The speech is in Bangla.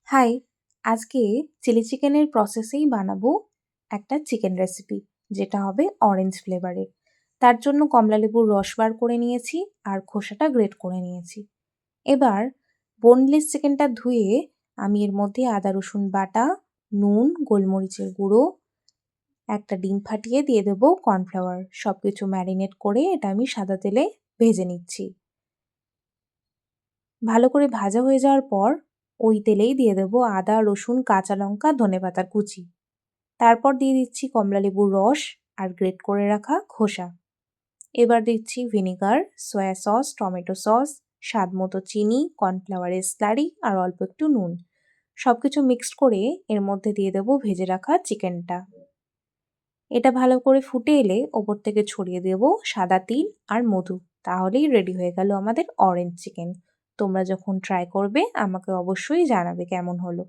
হাই! আজকে চিলি চিকেনের প্রসেসেই বানাবো একটা চিকেন রেসিপি, যেটা হবে অরেঞ্জ ফ্লেভারের। তার জন্য কমলালেবুর রস বার করে নিয়েছি আর খোসাটা গ্রেট করে নিয়েছি। এবার বোনলেস চিকেনটা ধুয়ে আমি এর মধ্যে আদা রসুন বাটা, নুন, গোলমরিচের গুঁড়ো, একটা ডিম ফাটিয়ে দিয়ে দেবো কর্নফ্লাওয়ার। সবকিছু ম্যারিনেট করে এটা আমি সাদা তেলে ভেজে নিচ্ছি। ভালো করে ভাজা হয়ে যাওয়ার পর ওই তেলেই দিয়ে দেবো আদা, রসুন, কাঁচা লঙ্কা, ধনেপাতার কুচি। তারপর দিয়ে দিচ্ছি কমলালেবুর রস আর গ্রেট করে রাখা খোসা। এবার দিচ্ছি vinegar, soya sauce, tomato sauce, স্বাদ মতো চিনি, কর্নফ্লাওয়ারের স্লারি আর অল্প একটু নুন। সবকিছু মিক্সড করে এর মধ্যে দিয়ে দেবো ভেজে রাখা চিকেনটা। এটা ভালো করে ফুটে এলে ওপর থেকে ছড়িয়ে দেবো সাদা তিল আর মধু। তাহলেই রেডি হয়ে গেল আমাদের অরেঞ্জ চিকেন। তোমরা যখন ট্রাই করবে আমাকে অবশ্যই জানাবে কেমন হলো।